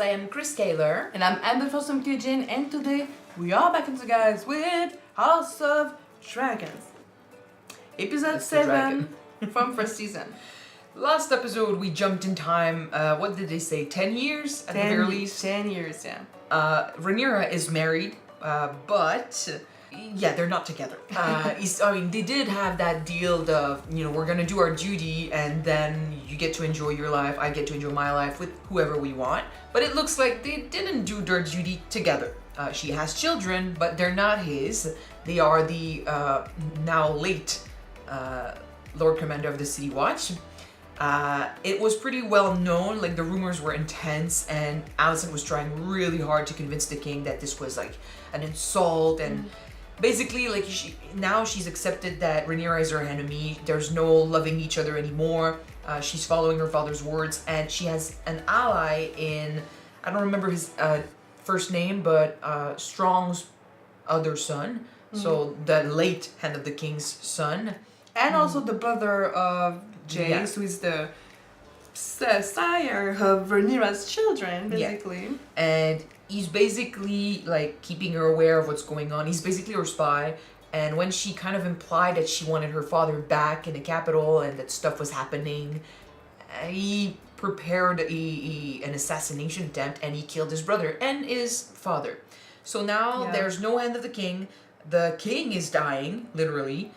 I am Chris Taylor. And I'm Aemond from Kyuujin, and today we are back into guys with House of Dragons. Episode 7 from first season. Last episode we jumped in time, what did they say, 10 years at the very least? 10 years, yeah. Rhaenyra is married, but yeah, they're not together. They did have that deal of, we're gonna do our duty and then you get to enjoy your life, I get to enjoy my life with whoever we want. But it looks like they didn't do their duty together. She has children, but they're not his. They are the now late Lord Commander of the City Watch. It was pretty well known, like the rumors were intense, and Alicent was trying really hard to convince the king that this was like an insult, and basically like now she's accepted that Rhaenyra is her enemy. There's no loving each other anymore. She's following her father's words, and she has an ally in, I don't remember his first name, but Strong's other son, so the late Hand of the King's son. And also the brother of Jace, who is the sire of Rhaenyra's children, basically. Yeah. And he's basically like keeping her aware of what's going on. He's basically her spy. And when she kind of implied that she wanted her father back in the capital and that stuff was happening, he prepared an assassination attempt and he killed his brother and his father. So now there's no Hand of the King. The king is dying, literally.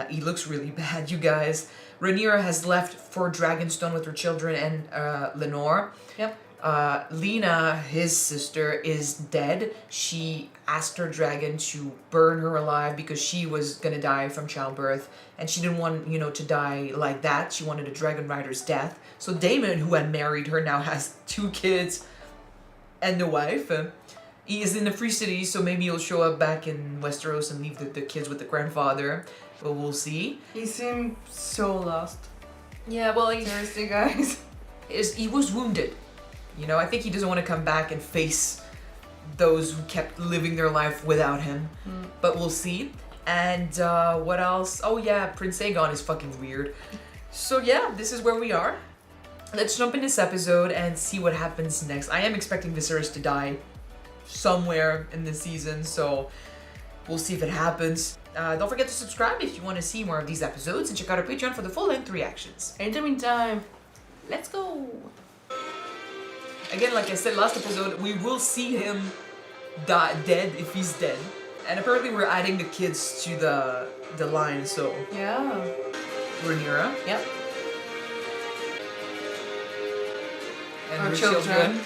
He looks really bad, you guys. Rhaenyra has left for Dragonstone with her children and Lenore. Yep. Leana, his sister, is dead. She asked her dragon to burn her alive because she was gonna die from childbirth, and she didn't want, to die like that. She wanted a dragon rider's death. So Daemon, who had married her, now has 2 kids and a wife. He is in the Free City, so maybe he'll show up back in Westeros and leave the kids with the grandfather. But we'll see. He seemed so lost. Yeah, well, seriously, guys. He was wounded. I think he doesn't want to come back and face those who kept living their life without him. But we'll see. And what else? Oh yeah, Prince Aegon is fucking weird. So yeah, this is where we are. Let's jump in this episode and see what happens next. I am expecting Viserys to die somewhere in this season, so we'll see if it happens. Don't forget to subscribe if you want to see more of these episodes, and check out our Patreon for the full-length reactions. In the meantime, let's go! Again, like I said last episode, we will see him dead if he's dead. And apparently we're adding the kids to the line, so... Yeah. Rhaenyra. Yep. And our her children.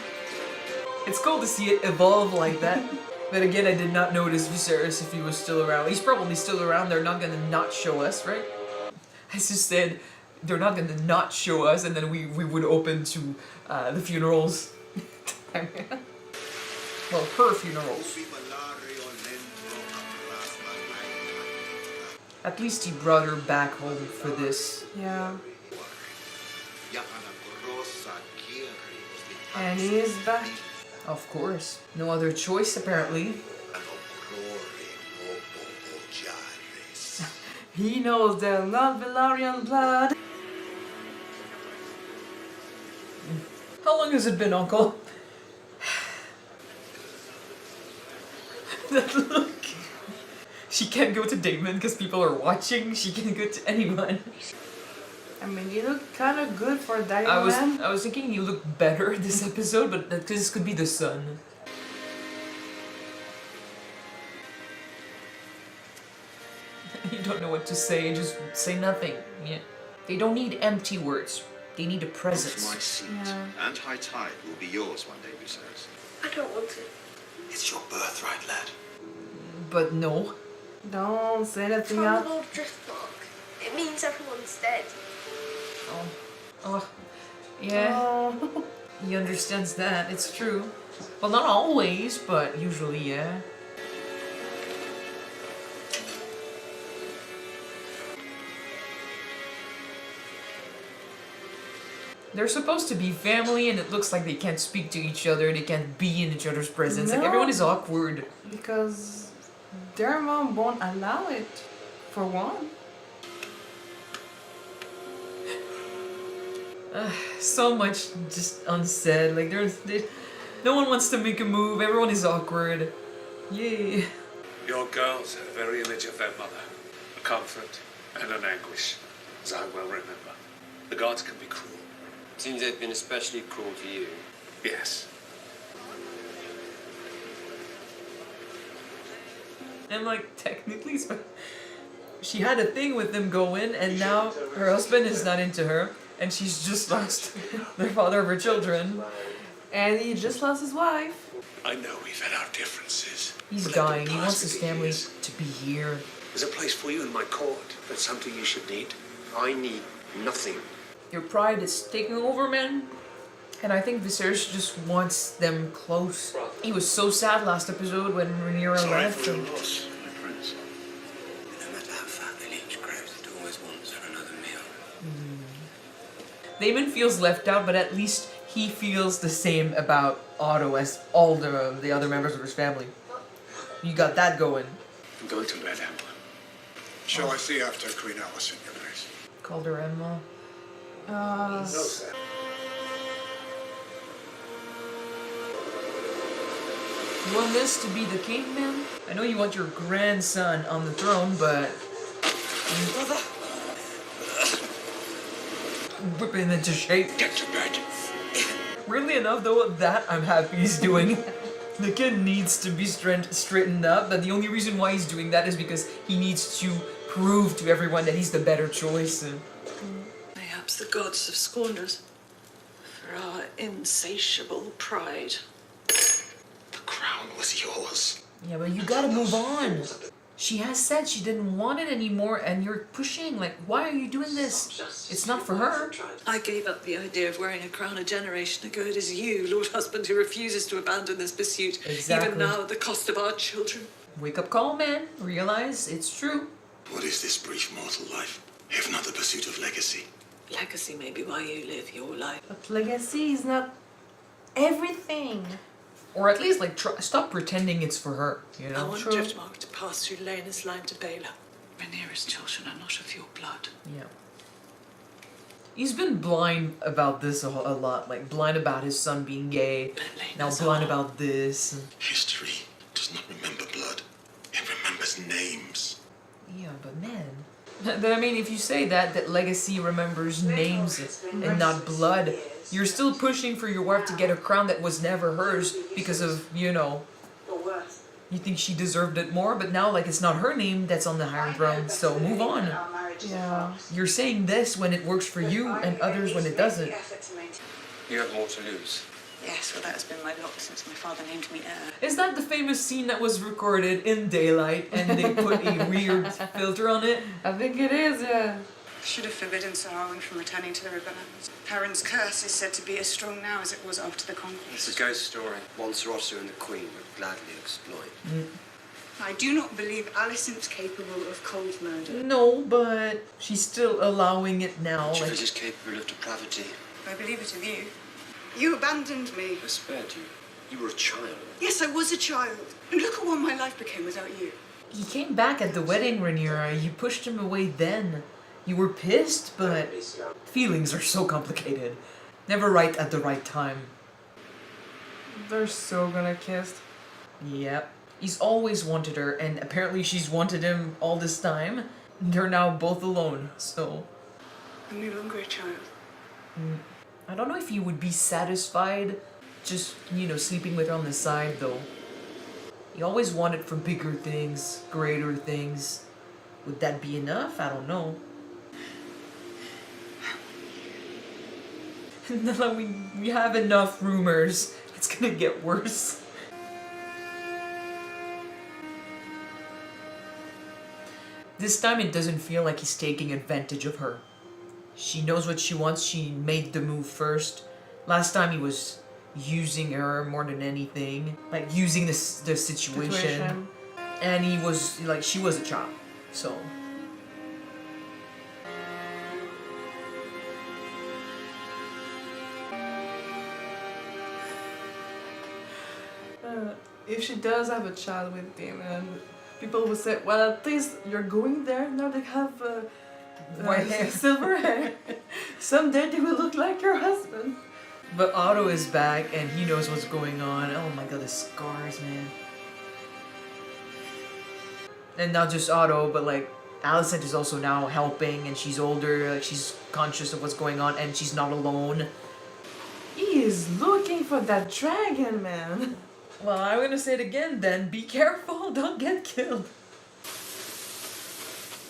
It's cool to see it evolve like that. But again, I did not notice Viserys if he was still around. He's probably still around. They're not gonna not show us, right? I just said they're not gonna not show us, and then we would open to the funerals. Well, her funerals. At least he brought her back home for this. Yeah. And he is back. Of course. No other choice, apparently. He knows they're not Velaryon blood. How long has it been, Uncle? That look. She can't go to Daemon because people are watching. She can't go to anyone. I mean, you look kind of good for Daemon. I was thinking you look better this episode, but this could be the sun. You don't know what to say, just say nothing. Yeah. They don't need empty words. They need a presence. My seat and high tide will be yours one day, Viserys. I don't want it. It's your birthright, lad. But no. Don't say that thing From out. Lord DRIFTMARK. It means everyone's dead. Oh. Yeah. Oh. He understands that. It's true. Well, not always, but usually, yeah. They're supposed to be family, and it looks like they can't speak to each other, they can't be in each other's presence. Like, everyone is awkward. Because their mom won't allow it, for one. So much just unsaid. Like, No one wants to make a move. Everyone is awkward. Yay. Your girls are the very image of their mother. A comfort and an anguish, as I well remember. The gods can be cruel. Seems they've been especially cruel to you. Yes. And like, technically, she had a thing with them going, and now her husband is not into her, and she's just lost the father of her children. And he just lost his wife. I know we've had our differences. He's but dying. they've He been wants his past the family years. to be here. There's a place for you in my court. That's something you should need. I need nothing. Your pride is taking over, man. And I think Viserys just wants them close. He was so sad last episode when Rhaenyra Sorry left. for your And loss, my prince. No matter how fat the leech grows, it always wants for another meal. Daemon feels left out, but at least he feels the same about Otto as all the other members of his family. You got that going. I'm going to Red Emma. Shall I see after Queen Alicent, your grace? Called her Emma. Uh, sir. You want this to be the king, man? I know you want your grandson on the throne, but... Whip him into shape. Get to bed. Weirdly enough, though, that I'm happy he's doing. The kid needs to be straightened up, but the only reason why he's doing that is because he needs to prove to everyone that he's the better choice. Perhaps the gods have scorned us for our insatiable pride. The crown was yours. Yeah, but you gotta move on. She has said she didn't want it anymore, and you're pushing. Like, why are you doing this? It's not for her. I gave up the idea of wearing a crown a generation ago. It is you, Lord Husband, who refuses to abandon this pursuit, Exactly. even now at the cost of our children. Wake up call, man. Realize it's true. What is this brief mortal life, if not the pursuit of legacy? Legacy may be why you live your life. but legacy is not everything. Or at least, like, stop pretending it's for her, you I know? want Driftmark to pass through Leana's line to Baela. Rhaenyra's children are not of your blood. Yeah. He's been blind about this a lot. Like, blind about his son being gay. But Now Leana's blind are. about this. History does not remember blood. It remembers names. Yeah, but man. But I mean, if you say that legacy remembers names and not blood, you're still pushing for your wife to get a crown that was never hers because of, you know, you think she deserved it more, but now, like, it's not her name that's on the Iron Throne, so move on. Yeah. You're saying this when it works for you and others when it doesn't. You have more to lose. Yes, well, that has been my lot since my father named me heir. Is that the famous scene that was recorded in daylight and they put a weird filter on it? I think it is, yeah. Should have forbidden Sir Arwen from returning to the Riverlands. Perrin's curse is said to be as strong now as it was after the It's conquest. a ghost story. One Sir Otto and the Queen would gladly exploit. I do not believe Alicent's capable of cold murder. No, but she's still allowing it now. She Like, is capable of depravity. I believe it of you. You abandoned me. I spared you. You were a child. Yes, I was a child. And look at what my life became without you. he came back at the wedding, Rhaenyra. You pushed him away then. You were pissed, but feelings are so complicated. Never right at the right time. They're so gonna kiss. Yep. He's always wanted her, and apparently she's wanted him all this time. They're now both alone, so... I'm no longer a child. I don't know if he would be satisfied just, you know, sleeping with her on the side, though. He always wanted for bigger things, greater things. Would that be enough? I don't know. No, we have enough rumors. It's gonna get worse. This time it doesn't feel like he's taking advantage of her. She knows what she wants. She made the move first. Last time he was using her more than anything. Like, using the situation. And he was, like, she was a child. So... If she does have a child with Daemon, people will say, well, at least you're going there. Now they have White hair. silver hair. Someday they will look like your husband. But Otto is back and he knows what's going on. Oh my god, the scars, man. And not just Otto, but like Alicent is also now helping and she's older, like she's conscious of what's going on and she's not alone. He is looking for that dragon, man. Well, I'm gonna say it again then, be careful, don't get killed.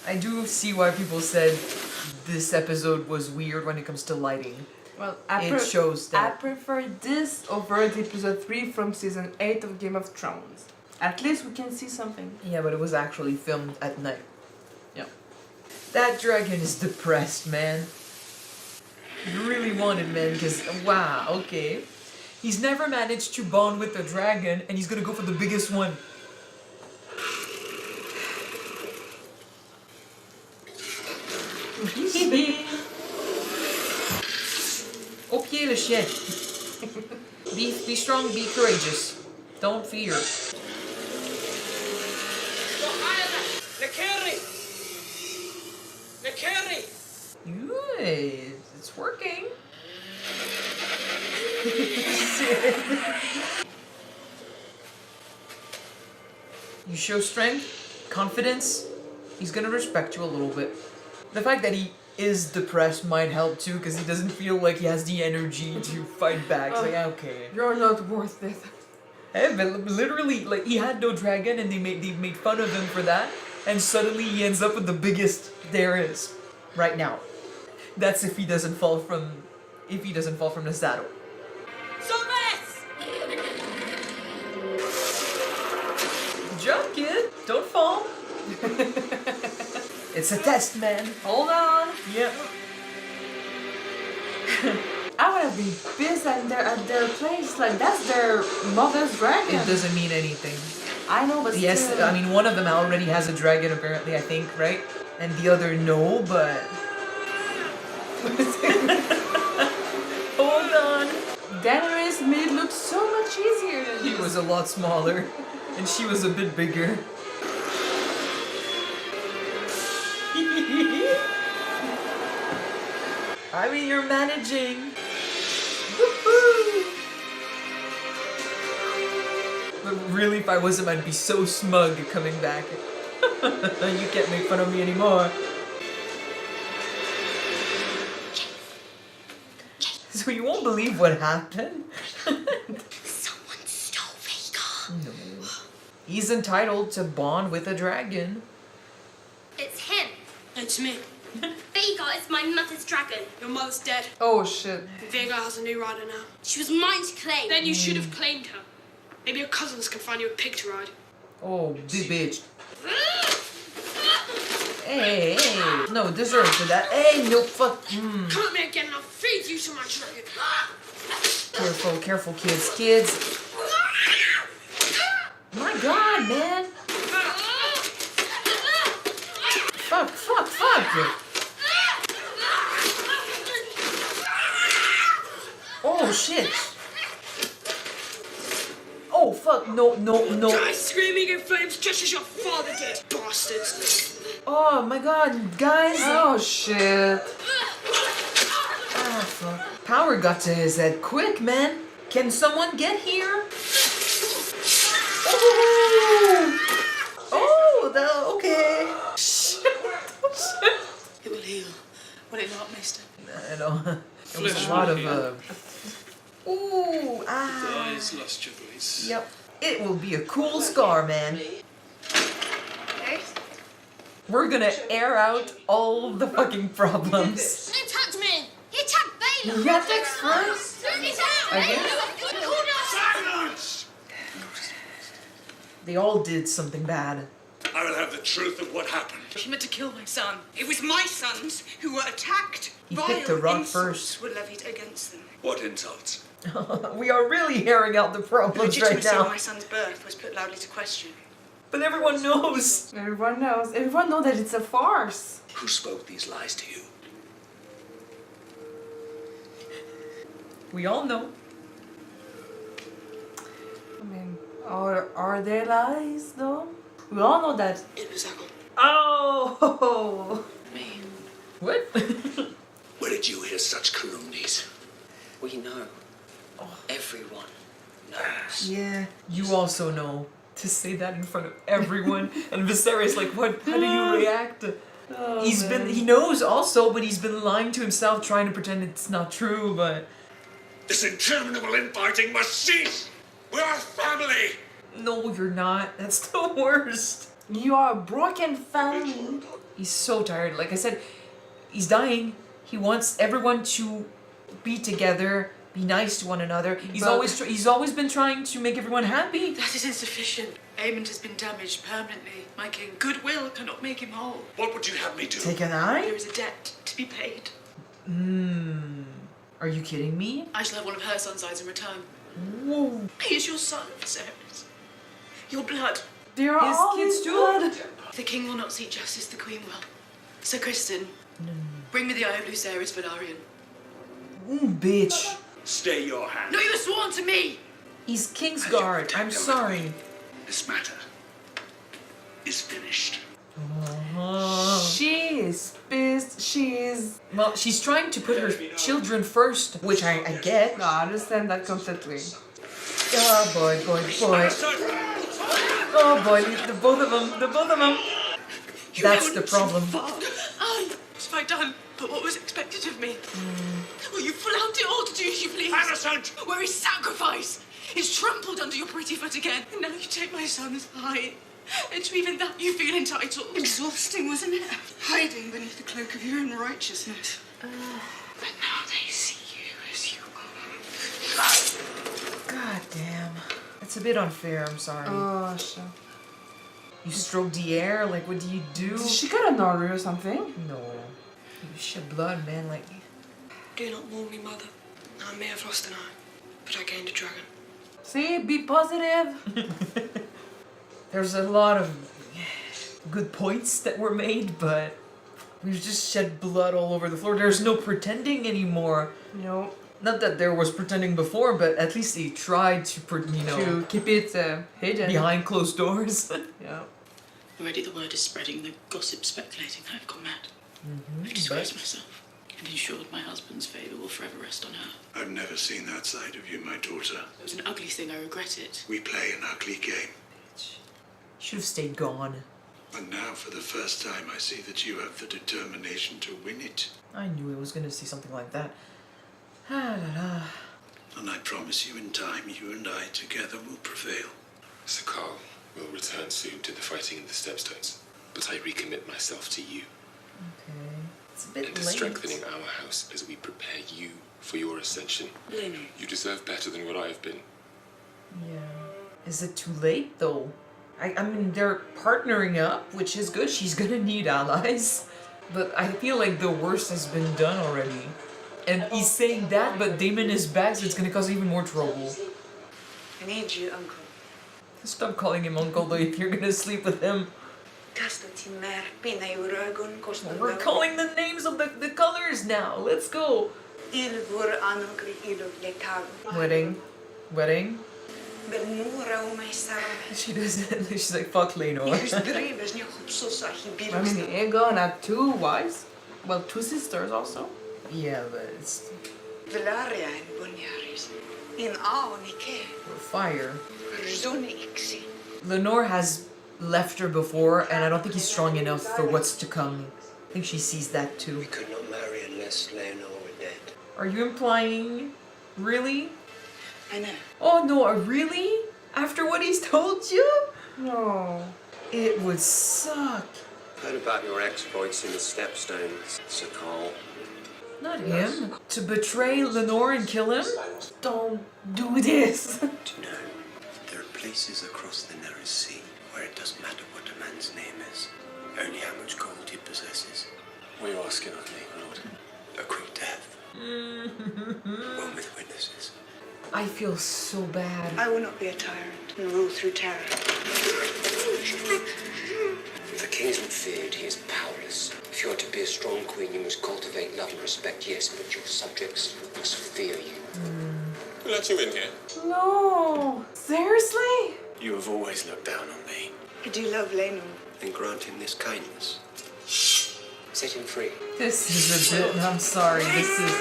I do see why people said this episode was weird when it comes to lighting. Well, It shows I that. prefer this over the episode 3 from season 8 of Game of Thrones. At least we can see something. Yeah, but it was actually filmed at night. Yeah. That dragon is depressed, man. You really want it, man, because, wow, okay. He's never managed to bond with the dragon, and he's gonna go for the biggest one. Au pied, le chien. Be strong, be courageous. Don't fear. Good. It's working. You show strength, confidence, he's gonna respect you a little bit. The fact that he is depressed might help too, because he doesn't feel like he has the energy to fight back. It's like, okay. You're not worth it. Hey, but literally, like, he had no dragon and they made fun of him for that, and suddenly he ends up with the biggest there is right now. That's if he doesn't fall from the saddle. Good job, kid. Don't fall. It's a test, man. Hold on. Yep. I would have been pissed at their place. Like, that's their mother's dragon. It doesn't mean anything. I know, but Yes, still. I mean, one of them already has a dragon, apparently, I think, right? And the other, no, but... Hold on. Daenerys made it look so much easier than He was a lot smaller, and she was a bit bigger. I mean, you're managing. Woohoo! But really, if I was him, I'd be so smug coming back. You can't make fun of me anymore. So you won't believe what happened? Someone stole Vhagar. No. He's entitled to bond with a dragon. It's him. It's me. Vhagar is my mother's dragon. Your mother's dead. Oh shit. Vhagar has a new rider now. She was mine to claim. Then you should have claimed her. Maybe your cousins can find you a pig to ride. Oh, this bitch. Hey, no, deserve for that. Hey, no, fuck. Come at me again and I'll feed you to my dragon. Careful, kids. My god, man. Fuck. Oh, shit. Oh, fuck, no. Die screaming in flames just as your father did, bastards. Oh, my god, guys. Oh shit. Ah, fuck. Power got to his head quick, man. Can someone get here? Okay. Shit. It will heal. Will it not, mister? I know. It was a lot of, Ooh, ah. Eyes lost your voice. Yep. It will be a cool scar, man. We're gonna air out all the fucking problems. He attacked me. He attacked Vhagar. You got text first? He's out. Again? Silence! They all did something bad. I will have the truth of what happened. She meant to kill my son. It was my sons who were attacked. He picked the Vile rock insults first. were levied against them. What insults? We are really airing out the The problems right legitimacy of now. my son's birth was put loudly to question. But everyone knows. Everyone knows. Everyone knows that it's a farce. Who spoke these lies to you? We all know. I mean, are they lies though? We all know that. It was Uggle. Oh! Me. What? Where did you hear such calumnies? We know. Everyone knows. Yeah. You also know. To say that in front of everyone. And Viserys like, what? How do you react? Oh, He knows also, but he's been lying to himself trying to pretend it's not true, but... This interminable infighting must cease! We are family! No, you're not. That's the worst. You are a broken family. He's so tired. Like I said, he's dying. He wants everyone to be together, be nice to one another. He's always been trying to make everyone happy. That is insufficient. Aemond has been damaged permanently. My king, goodwill cannot make him whole. What would you have me do? Take an eye? There is a debt to be paid. Are you kidding me? I shall have one of her son's eyes in return. Whoa. He is your son, Viserys. Your blood. There are His all kids his too? blood. The king will not seek justice, the queen will. So, Kristen, bring me the eye of Lucerys Velaryon. Bitch. Stay your hand. No, you were sworn to me! He's Kingsguard. I'm sorry. This matter is finished. She is pissed. She is... Well, she's trying to put her children first, which I get. No, I understand that completely. Oh boy. Oh boy, the both of them. That's the problem. What have I done but what was expected of me? Will you flout it all to do as you please? Alicent! Where is sacrifice? Is trampled under your pretty foot again. And now you take my son's eye. And to even that you feel entitled. Exhausting, wasn't it? Hiding beneath the cloak of your own righteousness. But now they see you as you are. God damn. It's a bit unfair, I'm sorry. Oh, shit. You stroke the air, like what do you do? Did she got an order or something? No. You shed blood, man, like... Do not warn me, mother. I may have lost an eye, but I gained a dragon. See, be positive. There's a lot of good points that were made, but we've just shed blood all over the floor. There's no pretending anymore. No. Not that there was pretending before, but at least they tried to, To keep it hidden. behind closed doors. Yeah. Already the word is spreading, the gossip speculating that I've gone mad. I've disgraced myself and ensured my husband's favour will forever rest on her. I've never seen that side of you, my daughter. It was an ugly thing, I regret it. We play an ugly game. Should have stayed gone. And now, for the first time, I see that you have the determination to win it. I knew I was going to see something like that. Ah, la, la. And I promise you, in time, you and I together will prevail. Sir Carl will return soon to the fighting in the Stepstones, but I recommit myself to you Okay. It's a bit and to late. strengthening our house as we prepare you for your ascension. You deserve better than what I have been. Yeah. Is it too late, though? I mean, they're partnering up, which is good. She's gonna need allies. But I feel like the worst has been done already. And he's saying that, but Daemon is back, so it's gonna cause even more trouble. I need you, Uncle. Stop calling him uncle, though, if you're gonna sleep with him. We're calling the names of the colors now. Let's go. Wedding. She doesn't. She's like, fuck Leana. I mean, Aegon had 2 wives. Well, 2 sisters also. Yeah, but it's fire. Lenore has left her before, and I don't think he's strong enough for what's to come. I think she sees that too. We could not marry unless Leana were dead. Are you implying? Really? I know. Oh no, really? After what he's told you? No. It would suck. Heard about your exploits in the Stepstones, Sir Carl. Not him. To betray Lenore and kill him? Don't do this. Do you know, there are places across the narrow sea where it doesn't matter what a man's name is, only how much gold he possesses. What are you asking of me, my lord? A quick death. One with witnesses. I feel so bad. I will not be a tyrant and rule through terror. If a king isn't feared, he is powerless. If you are to be a strong queen, you must cultivate love and respect, yes, but your subjects must fear you. Who let you in here? No. Seriously? You have always looked down on me. I do love Leana. Then grant him this kindness. Set him free. This is a bit. I'm sorry. This is.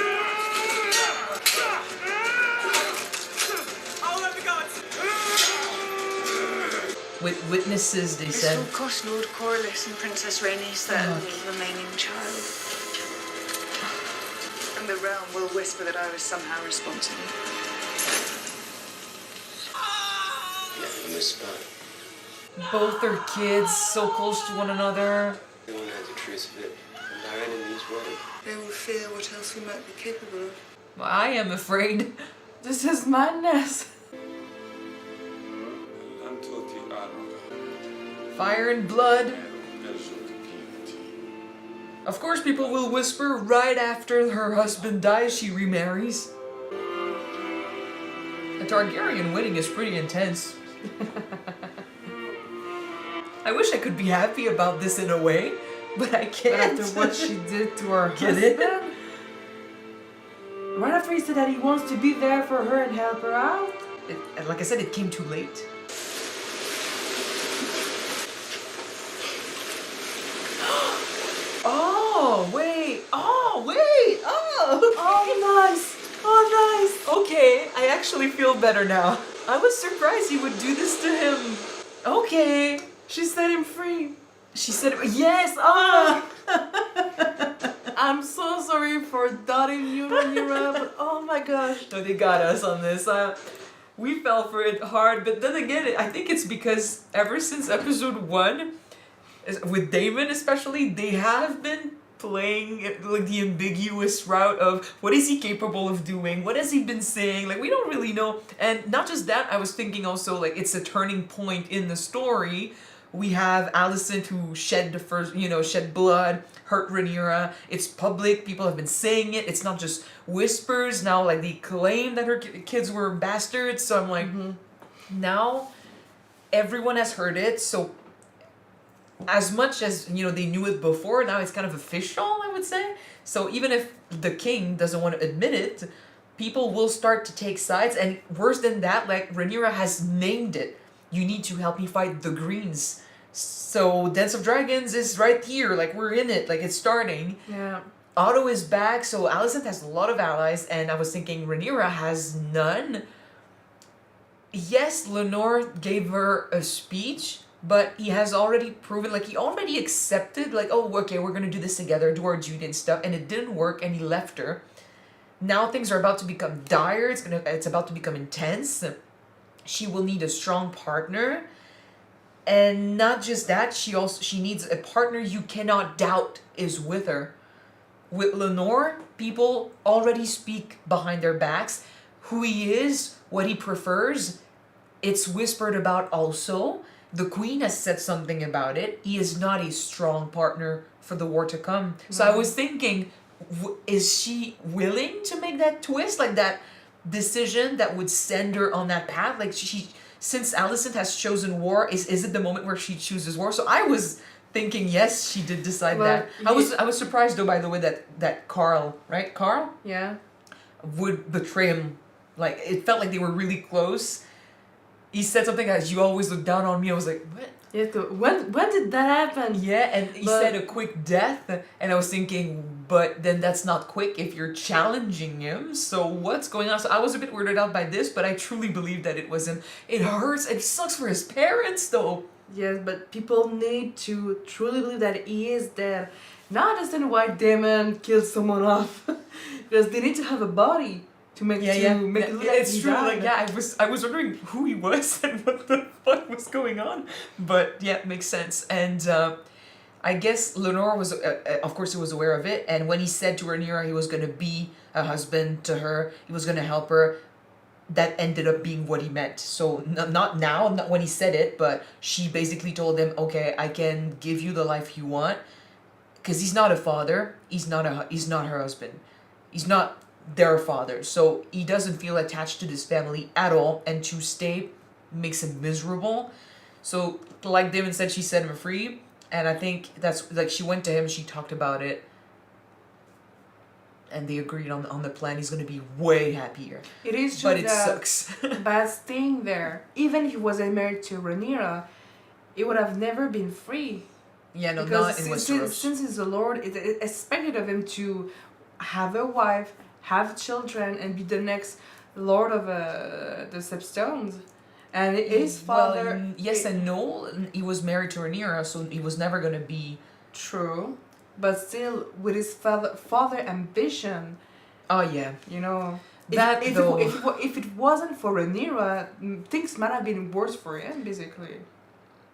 With witnesses, they This said. will cost Lord Corlys and Princess Rhaenys their only remaining child. And the realm will whisper that I was somehow responsible. Let them whisper. Both their kids so close to one another. We won't know the truth of it, and our enemies won't. They will fear what else we might be capable of. I am afraid. This is madness. Fire and blood. Of course, people will whisper right after her husband dies, she remarries. A Targaryen wedding is pretty intense. I wish I could be happy about this in a way, but I can't. But after what she did to her Get it? husband, right after he said that he wants to be there for her and help her out. And like I said, it came too late. Oh, wait. Oh, wait. Oh. Oh, nice. Oh, nice. Okay, I actually feel better now. I was surprised he would do this to him. Okay. She set him free. She said, yes. Oh. I'm so sorry for doubting you, Rhaenyra, but oh my gosh. No, they got us on this. We fell for it hard, but then again, I think it's because ever since episode 1, with Daemon especially, they have been playing like the ambiguous route of what is he capable of doing, what has he been saying, like we don't really know. And not just that, I was thinking also like it's a turning point in the story. We have Alicent who shed the first, shed blood, hurt Rhaenyra. It's public, people have been saying it, it's not just whispers. Now like they claim that her kids were bastards, so I'm like, now everyone has heard it, so as much as, they knew it before, now it's kind of official, I would say. So even if the king doesn't want to admit it, people will start to take sides. And worse than that, like, Rhaenyra has named it. You need to help me fight the Greens. So Dance of Dragons is right here. Like, we're in it. Like, it's starting. Yeah. Otto is back. So Alicent has a lot of allies. And I was thinking Rhaenyra has none. Yes, Lenore gave her a speech, but he has already proven, like, he already accepted, like, oh, okay, we're gonna do this together, do our duty and stuff, and it didn't work, and he left her. Now things are about to become dire, it's about to become intense. She will need a strong partner, and not just that, she needs a partner you cannot doubt is with her. With Lenore, people already speak behind their backs who he is, what he prefers. It's whispered about also. The queen has said something about it. He is not a strong partner for the war to come. So I was thinking, is she willing to make that twist? Like that decision that would send her on that path? Like since Alicent has chosen war, is it the moment where she chooses war? So I was thinking, yes, she did decide that. I was surprised though, by the way, that Carl, right? Carl? Yeah. Would betray him. Like, it felt like they were really close. He said something as you always look down on me. I was like, what? Yeah, when did that happen? Yeah, and he said a quick death. And I was thinking, but then that's not quick if you're challenging him. So what's going on? So I was a bit weirded out by this, but I truly believe that it was him. It hurts. It sucks for his parents, though. Yes, but people need to truly believe that he is dead. Not understand why Daemon killed someone off. Because they need to have a body to make it look like it's true. Like, yeah, I was wondering who he was and what the fuck was going on, but yeah, it makes sense. And I guess Lenore was, of course, he was aware of it. And when he said to Rhaenyra he was gonna be a husband to her, he was gonna help her, that ended up being what he meant. So not now, not when he said it, but she basically told him, okay, I can give you the life you want, because he's not a father, he's not her husband, he's not their father, so he doesn't feel attached to this family at all, and to stay makes him miserable. So like Daemon said, she set him free, and I think that's like, she went to him, she talked about it, and they agreed on the plan. He's gonna be way happier. It is true, but it sucks. But staying there, even if he wasn't married to Rhaenyra, it would have never been free. Yeah, no, because not in Westeros. Since he's a lord, it expected of him to have a wife, have children, and be the next lord of the Stepstones. And his father... Well, yes and no. He was married to Rhaenyra, so he was never gonna be... True. But still, with his father ambition... Oh, yeah. You know... That, if it wasn't for Rhaenyra, things might have been worse for him, basically.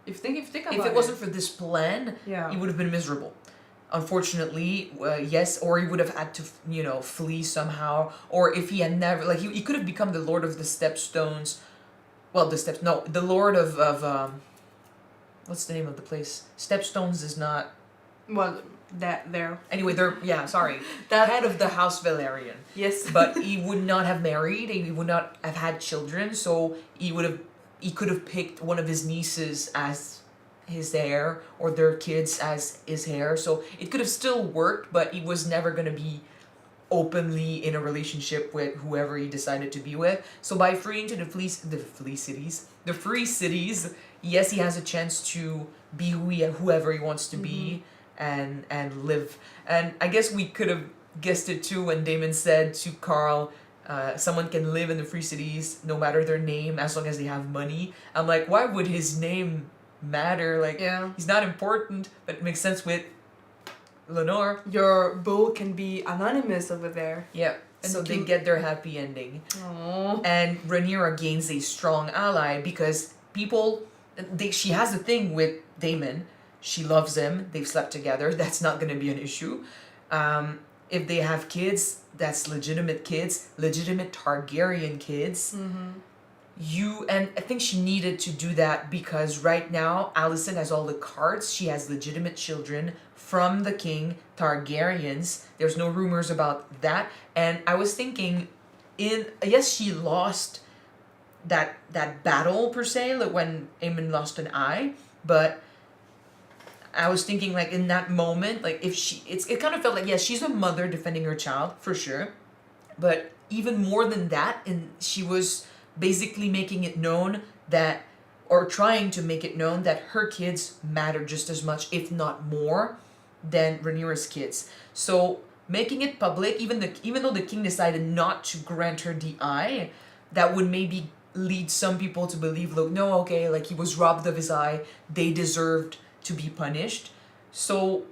If you think about it. If it wasn't for this plan, Yeah. he would have been miserable. Unfortunately, yes, or he would have had to, flee somehow. Or if he had never, like, he could have become the Lord of the Stepstones. Well, the Lord of what's the name of the place? Stepstones is not... Well, that there. Anyway, sorry. That head of the House Valerian. Yes. But he would not have married, he would not have had children, so he could have picked one of his nieces as his heir, or their kids as his heir, so it could have still worked, but he was never going to be openly in a relationship with whoever he decided to be with. So by freeing to the free cities, yes, he has a chance to be whoever he wants to be and live. And I guess we could have guessed it too when Daemon said to Carl, someone can live in the free cities no matter their name as long as they have money. I'm like, why would his name matter? Like, he's not important, but it makes sense with Lenore. Your bull can be anonymous over there. Yeah, and so they get their happy ending. Aww. And Rhaenyra gains a strong ally because she has a thing with Daemon. She loves him. They've slept together. That's not going to be an issue. If they have kids, that's legitimate kids, legitimate Targaryen kids. And I think she needed to do that because right now Alicent has all the cards. She has legitimate children from the king, Targaryens. There's no rumors about that. And I was thinking, yes, she lost that battle per se, like when Aemond lost an eye, but I was thinking, like, in that moment, like, it kind of felt like, yes, she's a mother defending her child, for sure. But even more than that, she was basically making it known that, or trying to make it known that her kids matter just as much, if not more, than Rhaenyra's kids. So, making it public, even though the king decided not to grant her the eye, that would maybe lead some people to believe, look, no, okay, like, he was robbed of his eye, they deserved to be punished. So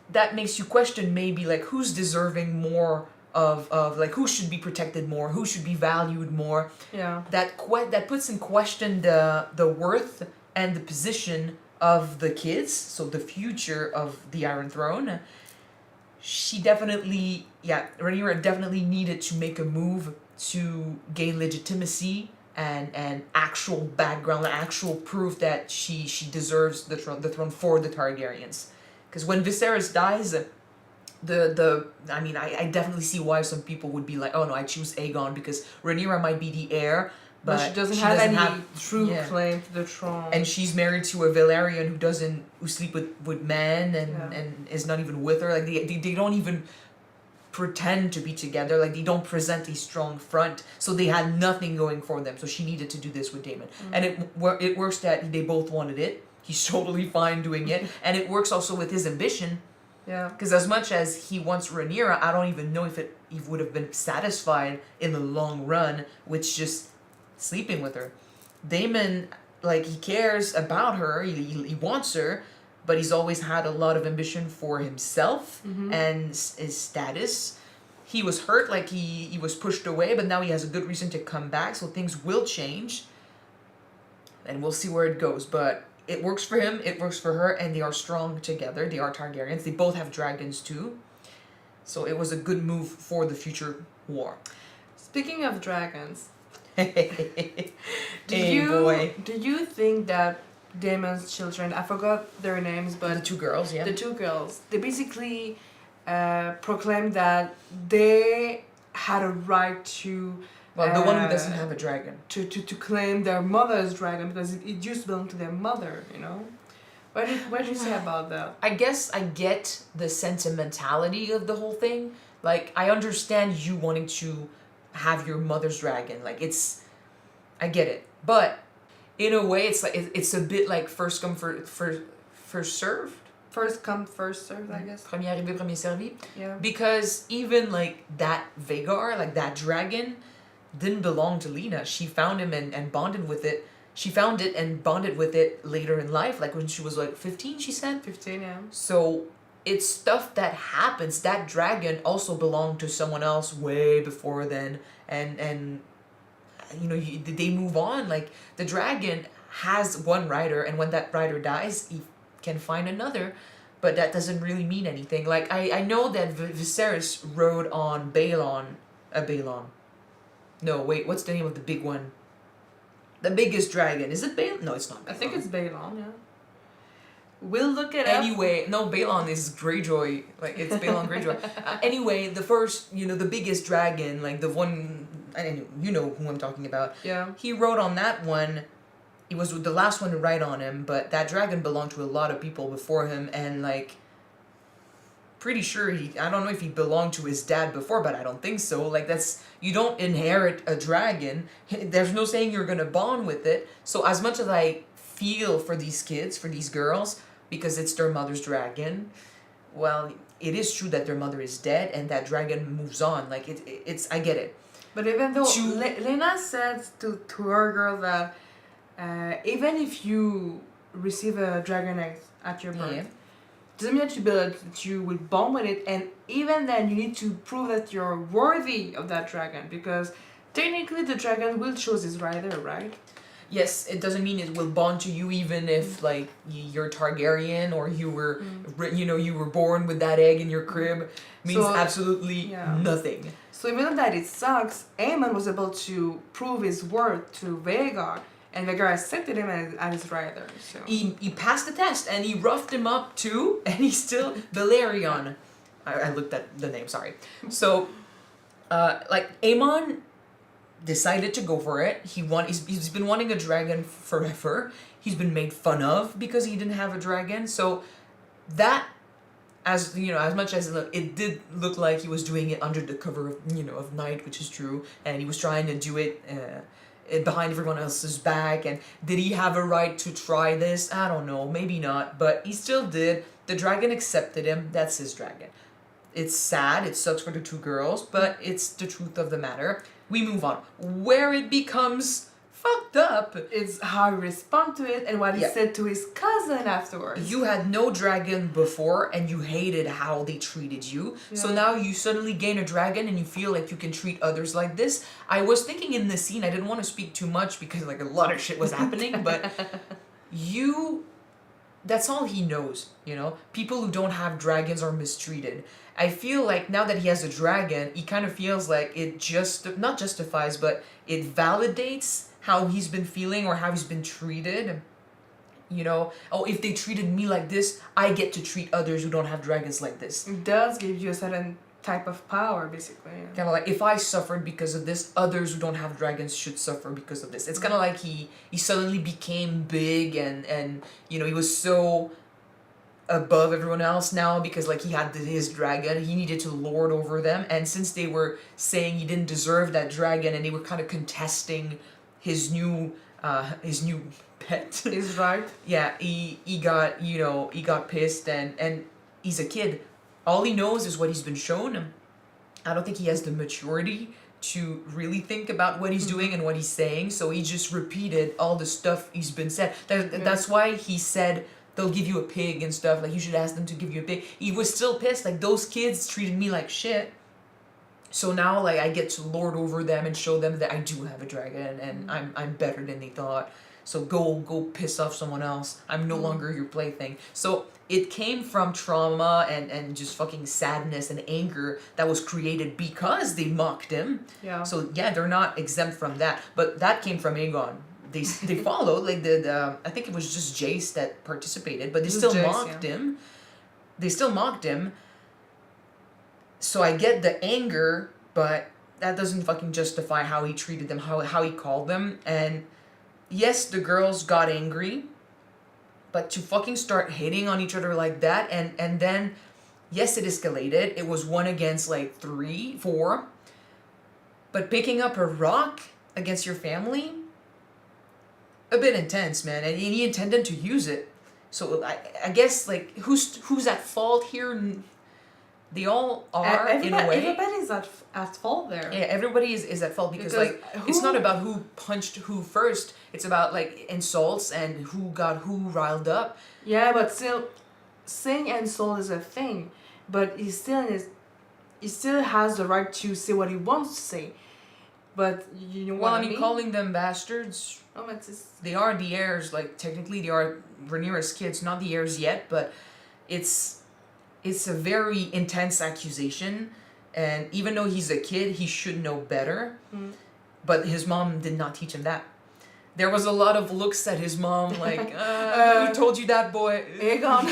that makes you question maybe like who's deserving more of like who should be protected more, who should be valued more. Yeah. That puts in question the worth and the position of the kids, so the future of the Iron Throne. Rhaenyra definitely needed to make a move to gain legitimacy and actual background, actual proof that she deserves the throne for the Targaryens. Because when Viserys dies, I definitely see why some people would be like, oh no, I choose Aegon because Rhaenyra might be the heir, but she doesn't have any true claim to the throne. And she's married to a Valyrian who sleep with men and is not even with her. Like they don't even pretend to be together, like they don't present a strong front, so they had nothing going for them, so she needed to do this with Daemon. And it works that they both wanted it. He's totally fine doing it, and it works also with his ambition, because as much as he wants Rhaenyra, I don't even know if he would have been satisfied in the long run with just sleeping with her. Daemon, like, he cares about her, he wants her, but he's always had a lot of ambition for himself and his status. He was hurt, like he was pushed away, but now he has a good reason to come back, so things will change. And we'll see where it goes, but it works for him, it works for her, and they are strong together. They are Targaryens. They both have dragons too. So it was a good move for the future war. Speaking of dragons, do you think that Daemon's children, I forgot their names, but the two girls, they basically proclaimed that they had a right to the one who doesn't have a dragon to claim their mother's dragon because it used to belong to their mother, What do you say about that? I guess I get the sentimentality of the whole thing. Like, I understand you wanting to have your mother's dragon. Like, I get it. But in a way, it's like it's a bit like first come first served. First come first served, I guess. Premier arrivé, premier servi. Yeah. Because even like that Vhagar, like that dragon, didn't belong to Leana. She found him and bonded with it. She found it and bonded with it later in life, like when she was like 15, she said? 15, yeah. So it's stuff that happens. That dragon also belonged to someone else way before then, and you know, they move on. Like, the dragon has one rider, and when that rider dies, he can find another, but that doesn't really mean anything. Like, I know that Viserys rode on Balon. No, wait, what's the name of the big one? The biggest dragon. Is it Balon? No, it's not Balon. I think it's Balon, yeah. We'll look it up. Anyway, no, Balon is Greyjoy. Like, it's Balon Greyjoy. Anyway, the first, you know, the biggest dragon, like the one, you know who I'm talking about. Yeah. He rode on that one. He was the last one to ride on him, but that dragon belonged to a lot of people before him, and like, pretty sure I don't know if he belonged to his dad before, but I don't think so. Like, you don't inherit a dragon. There's no saying you're gonna bond with it. So as much as I feel for these kids, for these girls, because it's their mother's dragon, well, it is true that their mother is dead and that dragon moves on. Like, it's I get it. But even though Leana said to her girl that even if you receive a dragon egg at your birth, doesn't mean that you will bond with it, and even then you need to prove that you're worthy of that dragon, because technically the dragon will choose his rider, right? Yes, it doesn't mean it will bond to you even if like you're Targaryen or you were you were born with that egg in your crib. Means absolutely nothing. So even though that it sucks, Aemond was able to prove his worth to Vhagar, and Vhagar accepted him as his rider. So he passed the test, and he roughed him up too, and he's still Valerion. I looked at the name, sorry. So, like, Aemond decided to go for it. He's been wanting a dragon forever. He's been made fun of because he didn't have a dragon. So that, as you know, as much as it did look like he was doing it under the cover of of night, which is true, and he was trying to do it behind everyone else's back. And did he have a right to try this? I don't know, maybe not, but he still did. The dragon accepted him. That's his dragon. It's sad, it sucks for the two girls, but it's the truth of the matter. We move on. Where it becomes fucked up is how he responded to it and what he said to his cousin afterwards. You had no dragon before and you hated how they treated you. So now you suddenly gain a dragon and you feel like you can treat others like this. I was thinking in this scene, I didn't want to speak too much because like a lot of shit was happening, but that's all he knows, People who don't have dragons are mistreated. I feel like now that he has a dragon, he kind of feels like it not justifies, but it validates how he's been feeling or how he's been treated. Oh, if they treated me like this, I get to treat others who don't have dragons like this. It does give you a certain type of power, basically. Kind of like, if I suffered because of this, others who don't have dragons should suffer because of this. It's kind of like he suddenly became big and he was so above everyone else now because like he had his dragon, he needed to lord over them, and since they were saying he didn't deserve that dragon and they were kind of contesting his new pet. Is right. Yeah, he got pissed and he's a kid. All he knows is what he's been shown. I don't think he has the maturity to really think about what he's doing and what he's saying, so he just repeated all the stuff he's been said. That's why he said they'll give you a pig and stuff, like you should ask them to give you a pig. He was still pissed, like those kids treated me like shit. So now like I get to lord over them and show them that I do have a dragon and I'm better than they thought. So go piss off someone else. I'm no longer your plaything. So it came from trauma and just fucking sadness and anger that was created because they mocked him. Yeah. So yeah, they're not exempt from that. But that came from Aegon. They followed, like I think it was just Jace that participated, but they still mocked him. They still mocked him. So I get the anger, but that doesn't fucking justify how he treated them, how he called them. And yes, the girls got angry, but to fucking start hitting on each other like that, and then, yes, it escalated. It was 1 against like 3, 4. But picking up a rock against your family, a bit intense, man. And he intended to use it. So I guess like who's at fault here? They all are in a way. Everybody's at fault there. Yeah, everybody is at fault because like it's not about who punched who first. It's about like insults and who got who riled up. Yeah, but still, saying insult is a thing, but he still has the right to say what he wants to say. But you know Well, what I mean, calling them bastards. Oh, it's just... They are the heirs. Like technically, they are Rhaenyra's kids, not the heirs yet. But it's a very intense accusation, and even though he's a kid, he should know better. Mm. But his mom did not teach him that. There was a lot of looks at his mom like, who told you that, boy? Aegon.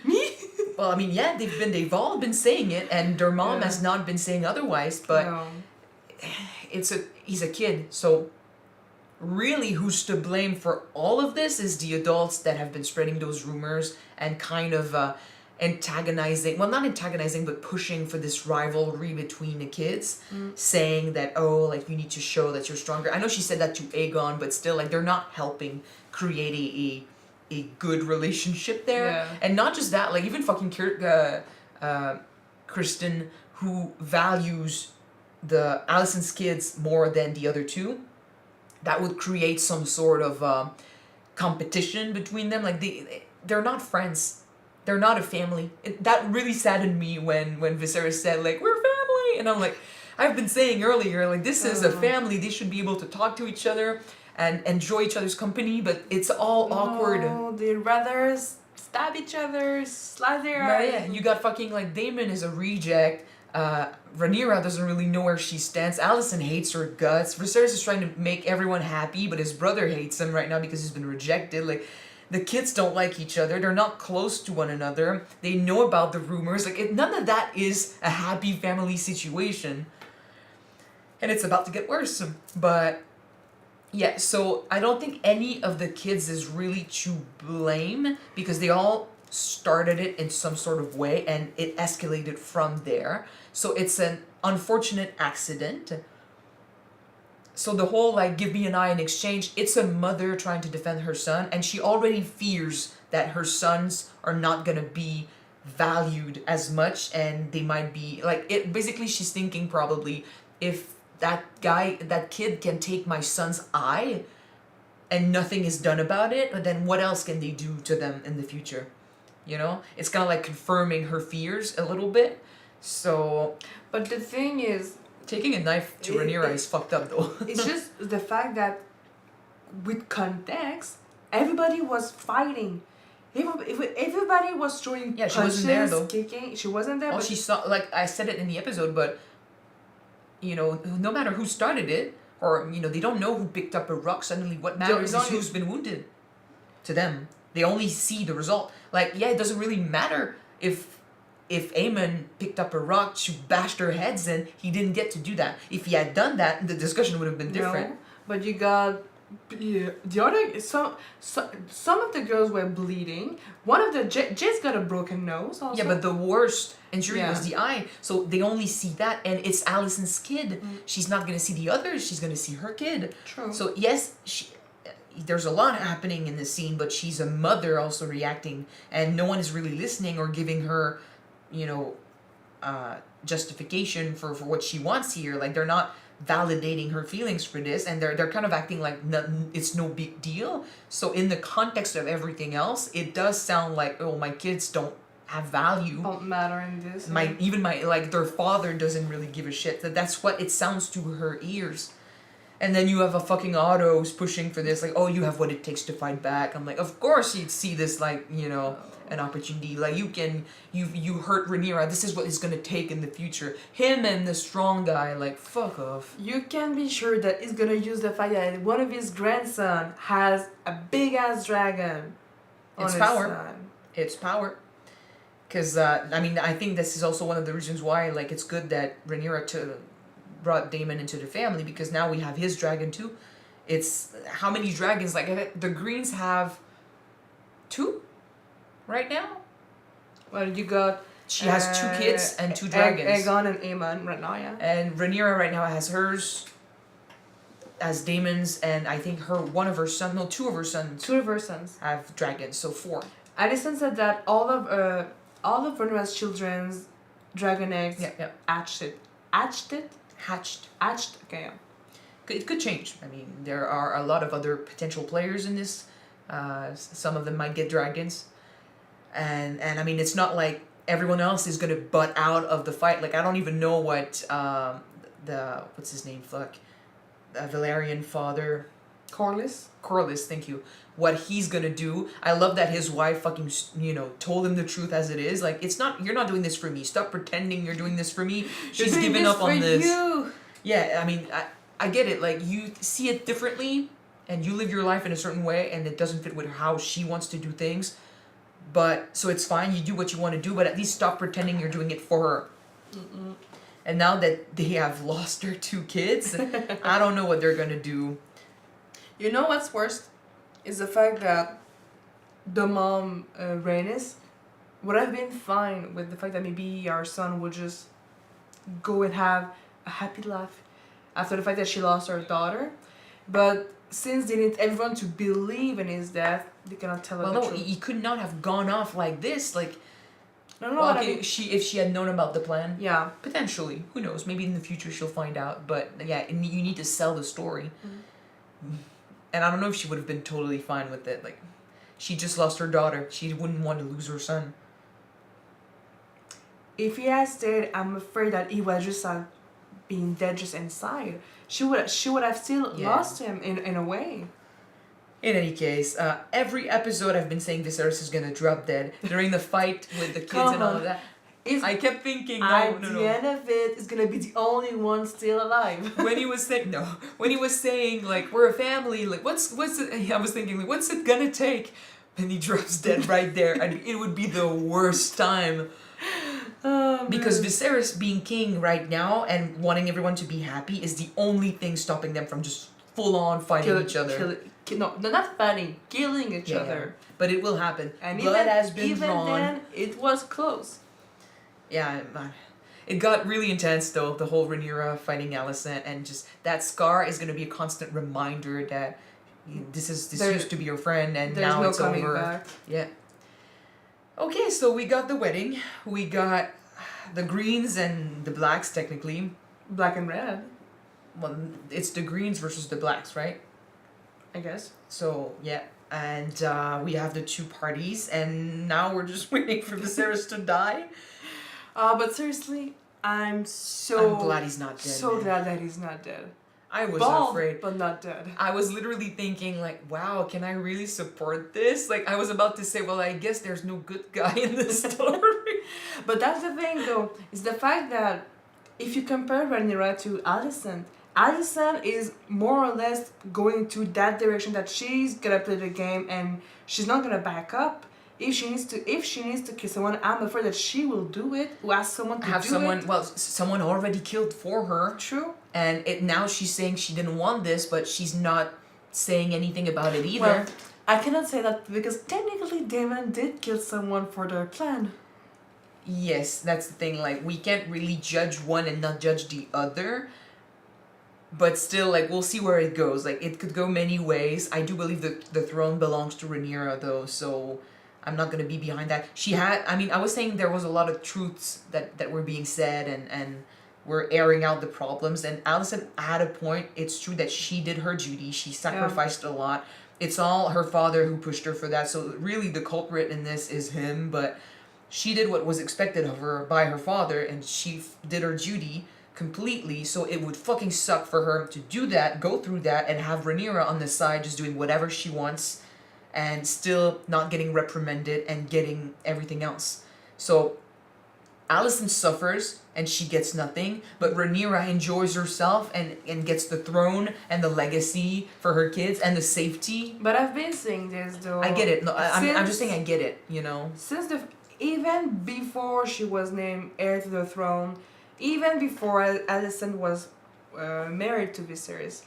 Me? Well, I mean, yeah, they've all been saying it, and their mom has not been saying otherwise. But No. he's a kid, so really, who's to blame for all of this is the adults that have been spreading those rumors and kind of antagonizing, well, not antagonizing, but pushing for this rivalry between the kids, saying that, oh, like, you need to show that you're stronger. I know she said that to Aegon, but still, like, they're not helping create a good relationship there. Yeah. And not just that, like, even fucking Kristen, who values the Alicent's kids more than the other two, that would create some sort of competition between them. Like, they're not friends. They're not a family. That really saddened me when Viserys said, like, we're family. And I'm like, I've been saying earlier, like, this is a family. They should be able to talk to each other and enjoy each other's company, but it's all awkward. No, they'd rather stab each other, slice their But eyes. yeah, you got fucking, like, Daemon is a reject. Rhaenyra doesn't really know where she stands. Alicent hates her guts. Viserys is trying to make everyone happy, but his brother hates him right now because he's been rejected. Like, the kids don't like each other. They're not close to one another. They know about the rumors. Like, none of that is a happy family situation. And it's about to get worse. But, yeah, so I don't think any of the kids is really to blame because they all started it in some sort of way and it escalated from there. So it's an unfortunate accident. So the whole, like, give me an eye in exchange, it's a mother trying to defend her son, and she already fears that her sons are not gonna be valued as much, and they might be, like, it. Basically, she's thinking probably, if that kid can take my son's eye, and nothing is done about it, then what else can they do to them in the future? You know? It's kind of like confirming her fears a little bit. So... But the thing is... Taking a knife to Rhaenyra is fucked up, though. It's just the fact that, with context, everybody was fighting. Everybody was throwing punches, she wasn't there, though. kicking. She wasn't there. Oh, but she saw, like, I said it in the episode, but, you know, no matter who started it, or, you know, they don't know who picked up a rock, suddenly what matters is who's been wounded. To them. They only see the result. Like, yeah, it doesn't really matter if Aemond picked up a rock to bash their heads in, he didn't get to do that. If he had done that, the discussion would have been different. No, but you got the other some of the girls were bleeding. One of the Jace got a broken nose also. Yeah, but the worst injury was the eye. So they only see that, and it's Alicent's kid. She's not gonna see the others. She's gonna see her kid. True. So yes, there's a lot happening in this scene, but she's a mother also reacting, and no one is really listening or giving her, you know, justification for what she wants here. Like, they're not validating her feelings for this, and they're kind of acting like it's no big deal. So in the context of everything else, it does sound like, oh, my kids don't have value. Don't matter in this. Even like, their father doesn't really give a shit. That's what it sounds to her ears. And then you have a fucking Otto who's pushing for this, like, oh, you have what it takes to fight back. I'm like, of course you'd see this, like, you know, an opportunity. Like, you hurt Rhaenyra, this is what it's gonna take in the future. Him and the strong guy, like, fuck off. You can be sure that he's gonna use the fact that one of his grandson has a big ass dragon. It's power. It's power. Because, I mean, I think this is also one of the reasons why, like, it's good that Rhaenyra brought Daemon into the family, because now we have his dragon too. It's how many dragons? Like, the Greens have 2 right now. Well, you got. She has 2 kids and 2 dragons. Aegon and Aemond right now, yeah. And Rhaenyra right now has hers, as Daemon's, and I think 2 of her sons. 2 of her sons have dragons, so 4. Alicent said that all of Rhaenyra's children dragon eggs. Yeah. Hatched. Hatched. Okay. Yeah. It could change. I mean, there are a lot of other potential players in this. Some of them might get dragons, and I mean, it's not like everyone else is gonna butt out of the fight. Like, I don't even know what what's his name? Valerian father. Corlys, thank you. What he's gonna do. I love that his wife fucking, told him the truth as it is. Like, you're not doing this for me. Stop pretending you're doing this for me. She's given up on this. You. Yeah, I mean, I get it. Like, you see it differently, and you live your life in a certain way, and it doesn't fit with how she wants to do things. But, so it's fine, you do what you want to do, but at least stop pretending you're doing it for her. Mm-mm. And now that they have lost their 2 kids, I don't know what they're gonna do. You know what's worst? Is the fact that the mom, Rhaenys, would have been fine with the fact that maybe our son would just go and have a happy life after the fact that she lost her daughter. But since they need everyone to believe in his death, they cannot tell her the truth. He could not have gone off like this. Like, No, well, I okay, mean, if she had known about the plan, yeah. potentially. Who knows? Maybe in the future she'll find out. But yeah, you need to sell the story. And I don't know if she would have been totally fine with it. Like, she just lost her daughter. She wouldn't want to lose her son. If he had stayed, I'm afraid that he was just being dead just inside. She would have still lost him in a way. In any case, every episode I've been saying Viserys is gonna drop dead during the fight with the kids and all of that. I kept thinking, at the end of it, is gonna be the only one still alive. when he was saying like, we're a family, like what's it? I was thinking, like, what's it gonna take? And he drops dead right there, and it would be the worst time. Because Viserys being king right now and wanting everyone to be happy is the only thing stopping them from just full on fighting each other. No, not fighting, killing each other. But it will happen. And blood has been even drawn. then, it was close. Yeah, it got really intense though. The whole Rhaenyra fighting Alicent, and just that scar is going to be a constant reminder that this used to be your friend, and now it's over. There's no coming back. Yeah. Okay, so we got the wedding. We got the greens and the blacks, technically. Black and red. Well, it's the greens versus the blacks, right? I guess. So, yeah. And we have the 2 parties, and now we're just waiting for Viserys to die. But seriously, I'm glad he's not dead. So glad that he's not dead. I was afraid. But not dead. I was literally thinking, like, wow, can I really support this? Like, I was about to say, well, I guess there's no good guy in this story. But that's the thing, though, is the fact that if you compare Rhaenyra to Alicent is more or less going to that direction that she's gonna play the game and she's not gonna back up. If she needs to kill someone, I'm afraid that she will do it. Who ask someone to do it. Well, someone already killed for her. True. And now she's saying she didn't want this, but she's not saying anything about it either. Well, I cannot say that because technically Daemon did kill someone for their plan. Yes, that's the thing. Like, we can't really judge one and not judge the other. But still, like, we'll see where it goes. Like, it could go many ways. I do believe the throne belongs to Rhaenyra, though, so I'm not going to be behind that. I was saying there was a lot of truths that were being said and were airing out the problems. And Alicent had a point. It's true that she did her duty. She sacrificed a lot. It's all her father who pushed her for that. So really the culprit in this is him. But she did what was expected of her by her father, and she did her duty completely. So it would fucking suck for her to do that, go through that, and have Rhaenyra on the side just doing whatever she wants and still not getting reprimanded and getting everything else. So Alicent suffers and she gets nothing, but Rhaenyra enjoys herself and gets the throne and the legacy for her kids and the safety. But I've been saying this though. I get it. No, I'm just saying I get it, you know. Even before she was named heir to the throne, even before Alicent was married to Viserys,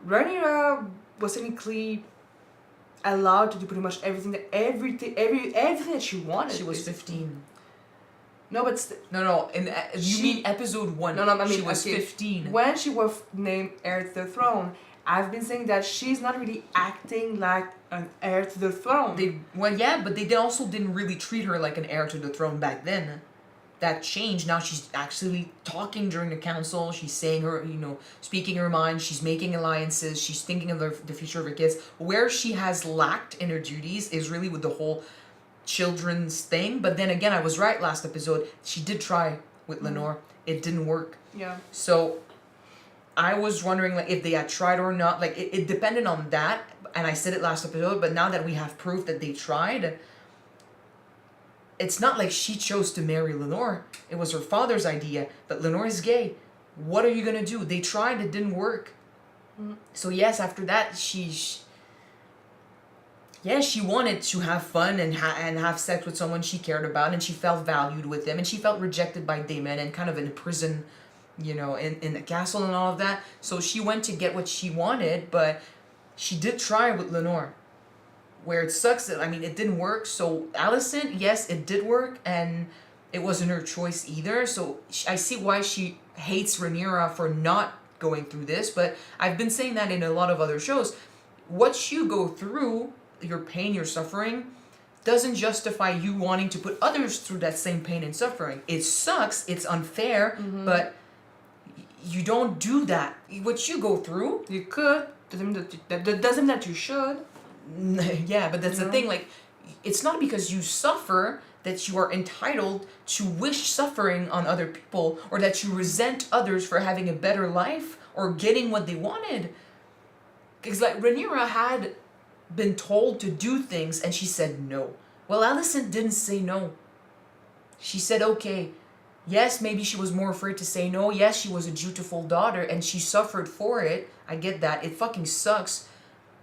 Rhaenyra was technically allowed to do pretty much everything that she wanted. She was 15. No, but no. You mean episode 1? No, I mean she was 15 when she was named heir to the throne. I've been saying that she's not really acting like an heir to the throne. But they also didn't really treat her like an heir to the throne back then. that change. Now she's actually talking during the council. She's saying her, speaking her mind. She's making alliances. She's thinking of the future of her kids. Where she has lacked in her duties is really with the whole children's thing. But then again, I was right last episode. She did try with Lenore. It didn't work. Yeah. So I was wondering like if they had tried or not. Like it depended on that. And I said it last episode, but now that we have proof that they tried, it's not like she chose to marry Lenore. It was her father's idea. But Lenore is gay. What are you gonna do? They tried. It didn't work. So yes, after that, she wanted to have fun and have sex with someone she cared about, and she felt valued with him, and she felt rejected by Daemon and kind of in a prison, in the castle and all of that. So she went to get what she wanted, but she did try with Lenore. Where it sucks that, it didn't work. So Alicent, yes, it did work, and it wasn't her choice either. So I see why she hates Rhaenyra for not going through this, but I've been saying that in a lot of other shows. What you go through, your pain, your suffering, doesn't justify you wanting to put others through that same pain and suffering. It sucks, it's unfair, but you don't do that. What you go through... You could. That doesn't mean that you should. Yeah, but that's the thing, like, it's not because you suffer that you are entitled to wish suffering on other people, or that you resent others for having a better life or getting what they wanted. Because, like, Rhaenyra had been told to do things and she said no. Well, Alicent didn't say no. She said okay. Yes, maybe she was more afraid to say no. Yes, she was a dutiful daughter and she suffered for it. I get that. It fucking sucks.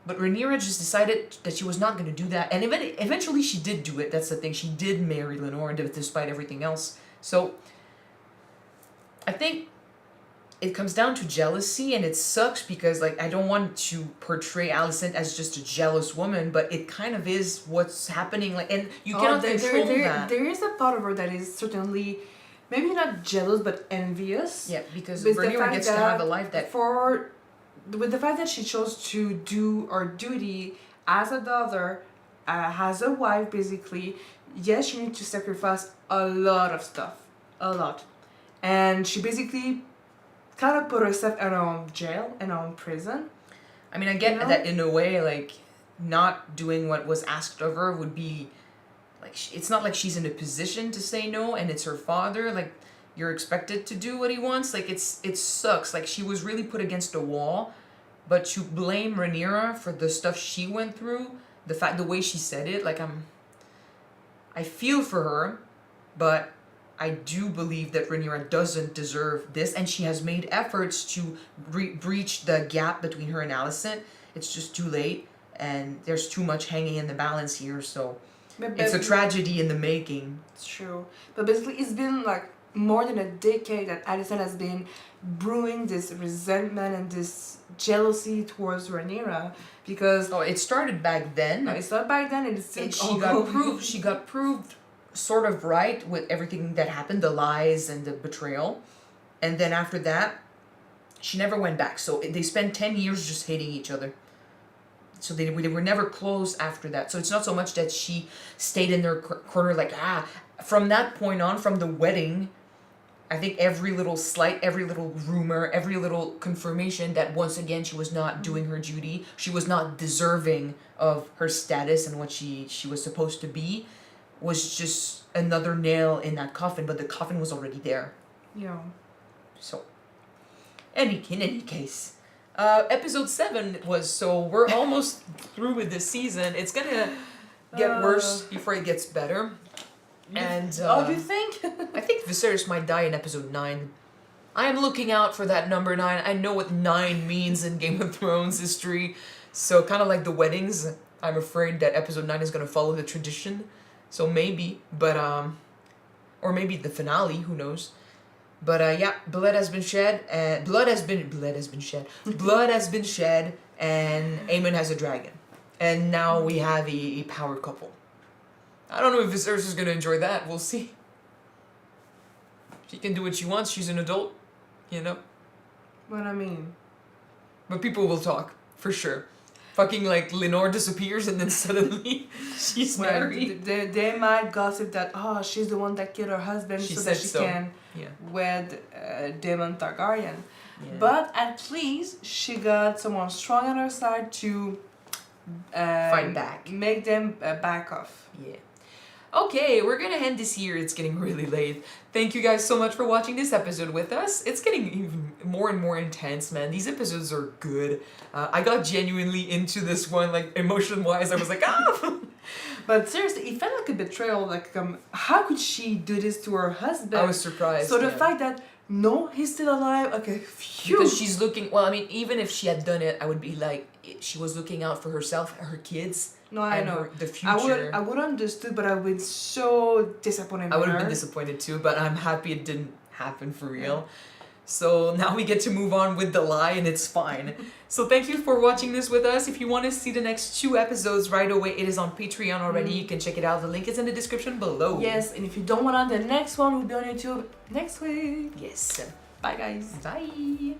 But Rhaenyra just decided that she was not going to do that. And eventually she did do it. That's the thing. She did marry Lenore despite everything else. So I think it comes down to jealousy, and it sucks because, like, I don't want to portray Alicent as just a jealous woman, but it kind of is what's happening. Like, and you cannot control that. There is a part of her that is certainly, maybe not jealous, but envious. Yeah, because Rhaenyra gets to have a life that... With the fact that she chose to do her duty as a daughter, as a wife, basically, yes, she needs to sacrifice a lot of stuff. A lot. And she basically kind of put herself in her own jail, in her own prison. I mean, I get that in a way, like, not doing what was asked of her would be, like, it's not like she's in a position to say no, and it's her father, like, you're expected to do what he wants. Like, it sucks. Like, she was really put against a wall, but to blame Rhaenyra for the stuff she went through, the way she said it, like, I feel for her, but I do believe that Rhaenyra doesn't deserve this, and she has made efforts to breach the gap between her and Alicent. It's just too late, and there's too much hanging in the balance here, so it's a tragedy in the making. It's true. But basically, it's been, like, more than a decade that Alicent has been brewing this resentment and this jealousy towards Rhaenyra, because... Oh, it started back then. No, it started back then, and it's still she got proved sort of right with everything that happened, the lies and the betrayal. And then after that, she never went back. So they spent 10 years just hating each other. So they were never close after that. So it's not so much that she stayed in their corner like, from that point on, from the wedding, I think every little slight, every little rumor, every little confirmation that once again she was not doing her duty, she was not deserving of her status and what she was supposed to be, was just another nail in that coffin, but the coffin was already there. Yeah. So, in any case, episode 7 was, so we're almost through with this season. It's gonna get worse before it gets better. And you think? I think Viserys might die in episode 9. I am looking out for that number 9. I know what 9 means in Game of Thrones history. So kind of like the weddings, I'm afraid that episode 9 is going to follow the tradition. So maybe, but or maybe the finale, who knows. But yeah, blood has been shed, and blood has been shed, and Aemond has a dragon. And now we have a power couple. I don't know if Viserys is going to enjoy that. We'll see. She can do what she wants. She's an adult, What I mean. But people will talk, for sure. Fucking like Lenore disappears and then suddenly she's Well, married. they might gossip that she's the one that killed her husband She so said that she so. can Yeah. wed Daemon Targaryen. Yeah. But at least she got someone strong on her side to Fight back. make them back off. Yeah. Okay, we're gonna end this here. It's getting really late. Thank you guys so much for watching this episode with us. It's getting even more and more intense, man. These episodes are good. I got genuinely into this one, like emotion-wise. I was like, ah! But seriously, it felt like a betrayal. Like, how could she do this to her husband? I was surprised. So the yeah. fact that no, he's still alive. Okay, phew. Because she's looking. Well, I mean, even if she had done it, I would be like, she was looking out for herself, her kids. No, I and know. the future. I would understood, but I would been so disappointed. I would have in been her. disappointed too, but I'm happy it didn't happen for real. So now we get to move on with the lie, and it's fine. So thank you for watching this with us. If you want to see the next 2 episodes right away, it is on Patreon already. You can check it out. The link is in the description below. Yes, and if you don't want on the next one, we'll be on YouTube next week. Yes. Bye, guys. Bye.